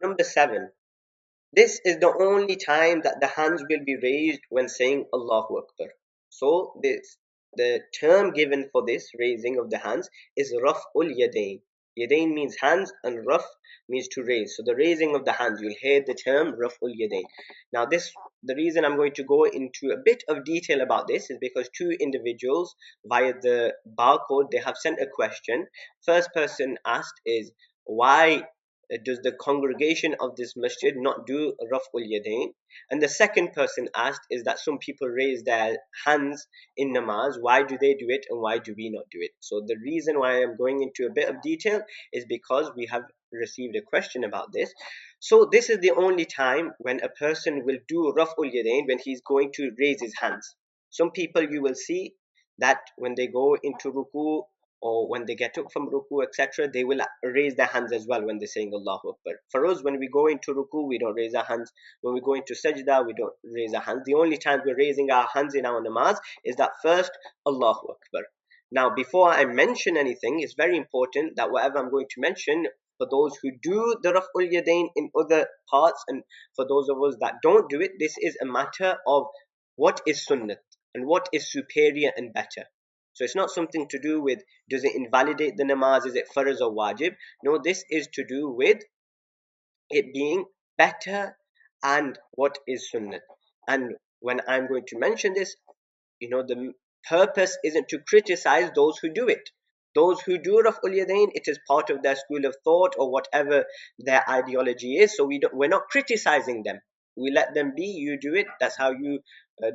Number 7. This is the only time that the hands will be raised when saying Allahu Akbar. So the term given for this raising of the hands is Raful Yadayn. Yadayn means hands and Raf means to raise. So the raising of the hands, you'll hear the term Raful Yadayn. Now the reason I'm going to go into a bit of detail about this is because two individuals via the barcode, they have sent a question. First person asked is, why does the congregation of this masjid not do Raf'ul Yadayn? And the second person asked is that some people raise their hands in namaz. Why do they do it and why do we not do it? So the reason why I'm going into a bit of detail is because we have received a question about this. So this is the only time when a person will do Raf'ul Yadayn, when he's going to raise his hands. Some people you will see that when they go into ruku or when they get up from ruku, etc., they will raise their hands as well when they're saying Allahu Akbar. For us, when we go into ruku, we don't raise our hands. When we go into sajda, we don't raise our hands. The only time we're raising our hands in our namaz is that first Allahu Akbar. Now, before I mention anything, it's very important that whatever I'm going to mention, for those who do the Raf'ul Yadayn in other parts, and for those of us that don't do it, this is a matter of what is sunnat and what is superior and better. So it's not something to do with, does it invalidate the namaz, is it farz or wajib? No, this is to do with it being better and what is sunnah. And when I'm going to mention this, the purpose isn't to criticize those who do it. Those who do Raf'ul Yadayn, it is part of their school of thought or whatever their ideology is. So we're not criticizing them. We let them be. You do it. That's how you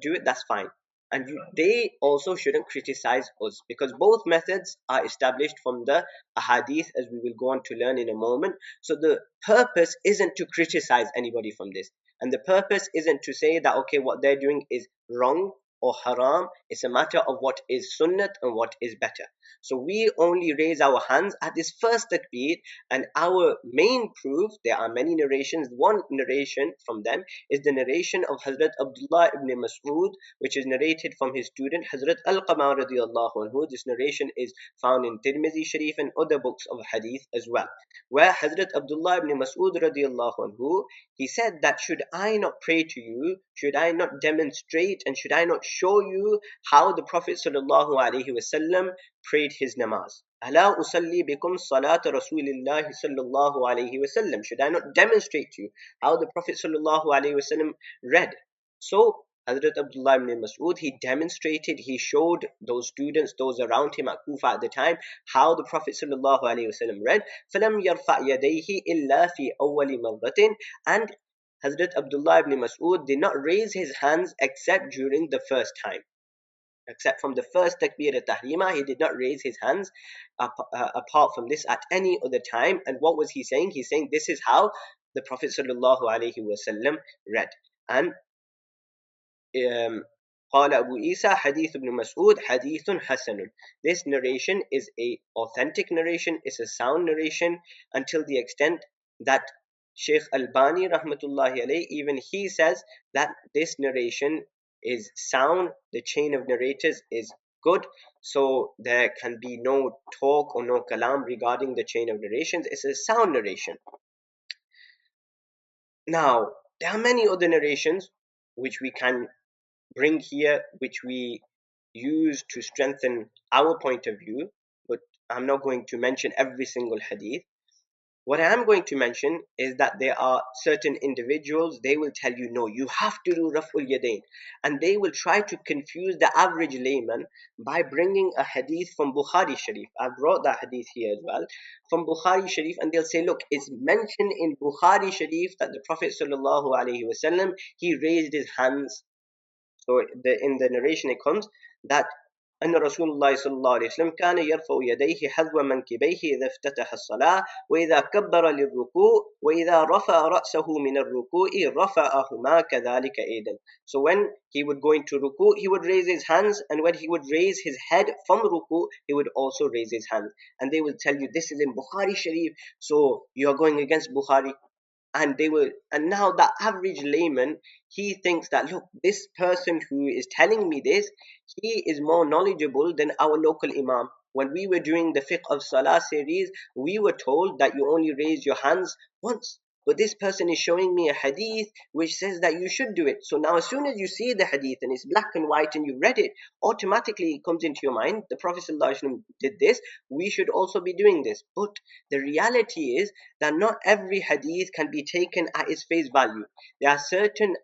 do it. That's fine. And they also shouldn't criticize us, because both methods are established from the ahadith, as we will go on to learn in a moment. So the purpose isn't to criticize anybody from this. And the purpose isn't to say that, okay, what they're doing is wrong or haram. It's a matter of what is sunnat and what is better. So we only raise our hands at this first takbir, and our main proof, there are many narrations. One narration from them is the narration of Hazrat Abdullah ibn Mas'ud, which is narrated from his student Hazrat Al-Qamar radiallahu anhu. This narration is found in Tirmidhi Sharif and other books of hadith as well, where Hazrat Abdullah ibn Mas'ud radiallahu anhu, he said that, should I not pray to you, should I not demonstrate, and should I not show you how the Prophet sallallahu alaihi wasallam prayed his namaz? Ala usalli bikum salat Rasulillah sallallahu alaihi wasallam. Should I not demonstrate to you how the Prophet sallallahu alaihi wasallam read? So Hazrat Abdullah ibn Mas'ud, he demonstrated, he showed those students, those around him at Kufa at the time, how the Prophet sallallahu alaihi wasallam read. فَلَمْ يَرْفَعْ يَدَيْهِ إِلَّا فِي أَوَّلِ مَرَّةٍ. And Hazrat Abdullah ibn Mas'ud did not raise his hands except during the first time. Except from the first takbir at-tahrima, he did not raise his hands apart from this at any other time. And what was he saying? He's saying this is how the Prophet sallallahu alaihi wasallam read. And قال Abu Isa, Hadith ibn Mas'ud, Hadithun Hasanun. This narration is a authentic narration, it's a sound narration, until the extent that Sheikh Albani rahmatullahi alayhi, even he says that this narration is sound, the chain of narrators is good, so there can be no talk or no kalam regarding the chain of narrations. It's a sound narration. Now, there are many other narrations which we can bring here, which we use to strengthen our point of view, but I'm not going to mention every single hadith. What I am going to mention is that there are certain individuals, they will tell you, no, you have to do Raf'ul Yadayn. And they will try to confuse the average layman by bringing a hadith from Bukhari Sharif. I brought that hadith here as well, from Bukhari Sharif, and they'll say, look, it's mentioned in Bukhari Sharif that the Prophet sallallahu alaihi wasallam, he raised his hands. So in the narration it comes that أن رسول الله صلى الله عليه وسلم كان يرفع يديه حذو منكبيه إذا افتتح الصلاة وإذا كبر للركوع وإذا رفع رأسه من الركوع رفعهما كذلك أيضا. So when he would go into ruku, he would raise his hands, and when he would raise his head from ruku, he would also raise his hands. And they will tell you this is in Bukhari Sharif, so you are going against Bukhari. And now the average layman, he thinks that, look, this person who is telling me this, he is more knowledgeable than our local imam. When we were doing the fiqh of salah series, we were told that you only raise your hands once. but this person is showing me a hadith which says that you should do it. So now as soon as you see the hadith and it's black and white and you read it, automatically it comes into your mind, the Prophet ﷺ did this, we should also be doing this. But the reality is that not every hadith can be taken at its face value. There are certain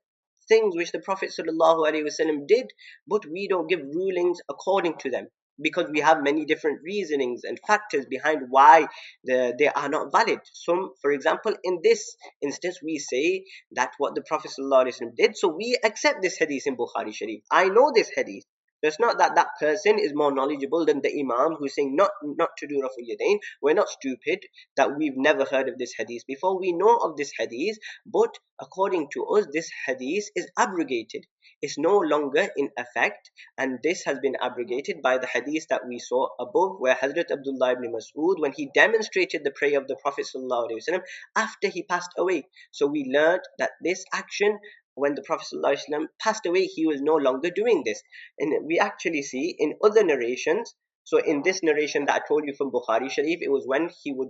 things which the Prophet ﷺ did, but we don't give rulings according to them, because we have many different reasonings and factors behind why they are not valid. Some, for example, in this instance, we say that what the Prophet ﷺ did, so we accept this hadith in Bukhari Sharif. I know this hadith. It's not that that person is more knowledgeable than the Imam who's saying not to do Raful Yadayn. We're not stupid that we've never heard of this hadith before. We know of this hadith, but according to us, this hadith is abrogated. It's no longer in effect, and this has been abrogated by the hadith that we saw above, where Hazrat Abdullah ibn Mas'ud, when he demonstrated the prayer of the Prophet ﷺ after he passed away. So we learned that this action, when the Prophet ﷺ passed away, he was no longer doing this. And we actually see in other narrations, so in this narration that I told you from Bukhari Sharif, it was when he would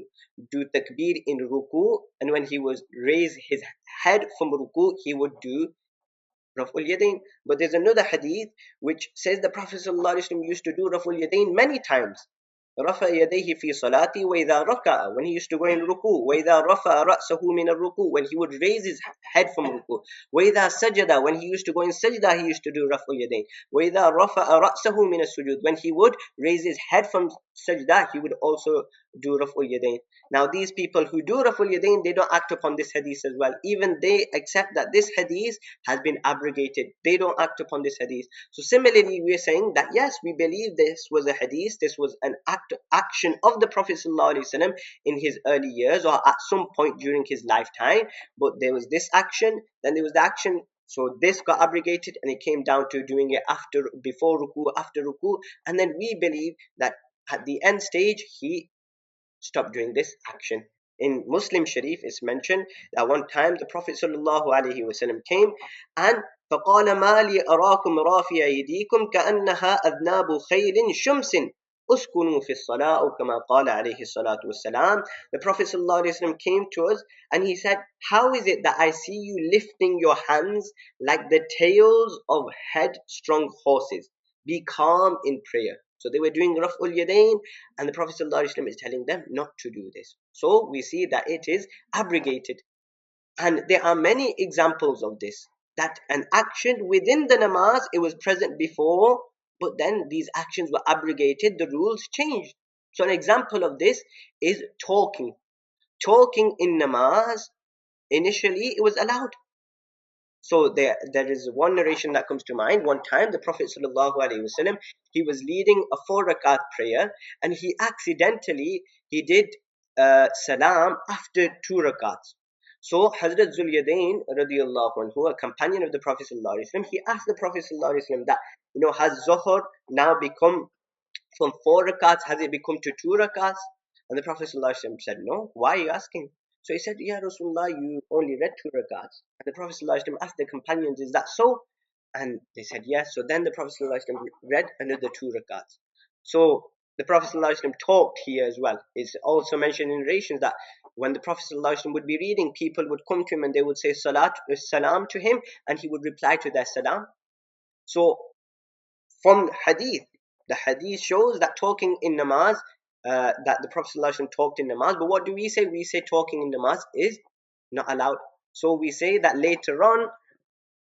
do takbir in ruku, and when he was raise his head from ruku, he would do Raful Yadayn. But there's another hadith which says the Prophet ﷺ used to do Raful Yadayn many times. رفع يديه في صلاته وإذا ركع, when he used to go in ruku, وإذا رفع رأسه من الركوع, when he would raise his head from ruku, وإذا سجد, when he used to go in sajda, he used to do رفع اليدين, وإذا رفع رأسه من السجود, when he would raise his head from sajda, he would also do رفع اليدين. Now these people who do رفع اليدين, they don't act upon this hadith as well. Even they accept that this hadith has been abrogated. They don't act upon this hadith. So similarly, we are saying that yes, we believe this was a hadith, this was an action of the Prophet ﷺ in his early years or at some point during his lifetime, but there was this action, then there was the action, so this got abrogated and it came down to doing it before ruku, after ruku, and then we believe that at the end stage he stopped doing this action. In Muslim Sharif it's mentioned that one time the Prophet ﷺ came and فَقَالَ مَا لِي أَرَاكُمْ رَافِعَ أَيْدِيكُمْ كَأَنَّهَا أَذْنَابُ خَيْلٍ شُمْسٍ أُسْكُنُوا فِي الصَّلَاةِ أو كما قال عليه الصلاة والسلام. The Prophet ﷺ came to us and he said, how is it that I see you lifting your hands like the tails of headstrong horses? Be calm in prayer. So they were doing Raf'ul Yadayn, and the Prophet ﷺ is telling them not to do this. So we see that it is abrogated. And there are many examples of this, that an action within the namaz, it was present before, but then these actions were abrogated, the rules changed. So an example of this is talking. Talking in namaz, initially it was allowed. So there is one narration that comes to mind. One time the Prophet ﷺ, he was leading a 4 rakat prayer, and he accidentally he did salam after 2 rakats. So Hazrat Zul Yadayn radiallahu anhu, a companion of the Prophet ﷺ, he asked the Prophet ﷺ that, has Zuhr now become from 4 rakats, has it become to 2 rakats? And the Prophet ﷺ said, no, why are you asking? So he said, Ya Rasulullah, you only read 2 rakats. And the Prophet ﷺ asked the companions, is that so? And they said, yes. So then the Prophet ﷺ read another 2 rakats. So the Prophet ﷺ talked here as well. It's also mentioned in narrations that when the Prophet ﷺ would be reading, people would come to him and they would say salam to him, and he would reply to their salam. So from hadith, the hadith shows that talking in namaz, that the Prophet ﷺ talked in namaz. But what do we say? We say talking in namaz is not allowed. So we say that later on,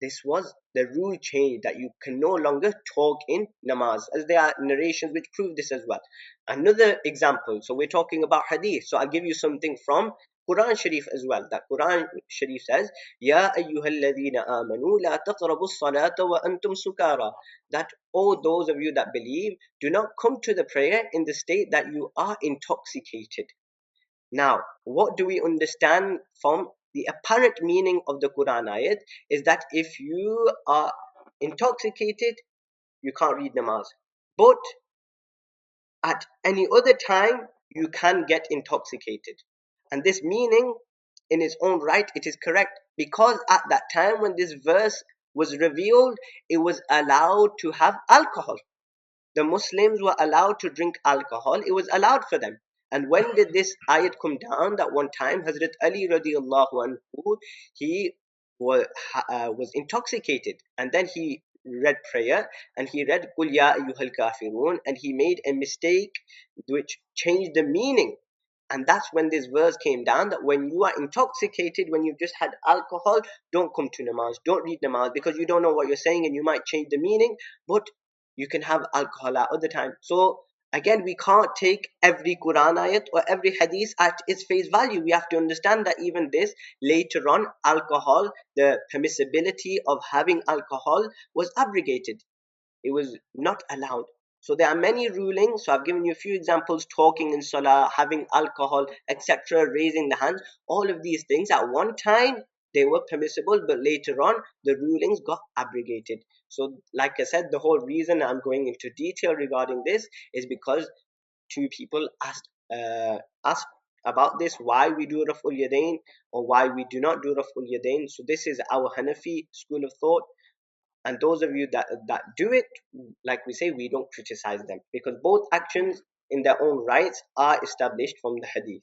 this was the rule change, that you can no longer talk in namaz, as there are narrations which prove this as well. Another example, so we're talking about hadith, so I'll give you something from Quran Sharif as well. That Quran Sharif says, Ya ayyuhalladhina amanu la taqrabu as-salata wa antum sukara. That all those of you that believe, do not come to the prayer in the state that you are intoxicated. Now, what do we understand from the apparent meaning of the Quran ayat is that if you are intoxicated, you can't read namaz. But at any other time, you can get intoxicated. And this meaning, in its own right, it is correct. Because at that time when this verse was revealed, it was allowed to have alcohol. The Muslims were allowed to drink alcohol. It was allowed for them. And when did this ayat come down? That one time Hazrat Ali radiallahu anhu, he was, was intoxicated, and then he read prayer, and he read Qul ya ayyuhal kafirun, and he made a mistake which changed the meaning. And that's when this verse came down, that when you are intoxicated, when you've just had alcohol, don't come to namaz, don't read namaz, because you don't know what you're saying and you might change the meaning, but you can have alcohol at other time. So again, we can't take every Quran ayat or every hadith at its face value. We have to understand that even this, later on, alcohol, the permissibility of having alcohol was abrogated. It was not allowed. So there are many rulings. So I've given you a few examples: talking in salah, having alcohol, etc., raising the hands. All of these things at one time they were permissible, but later on the rulings got abrogated. So, like I said, the whole reason I'm going into detail regarding this is because two people asked about this, why we do Raful Yadayn or why we do not do Raful Yadayn. So this is our Hanafi school of thought, and those of you that do it, like we say, we don't criticize them, because both actions in their own rights are established from the hadith.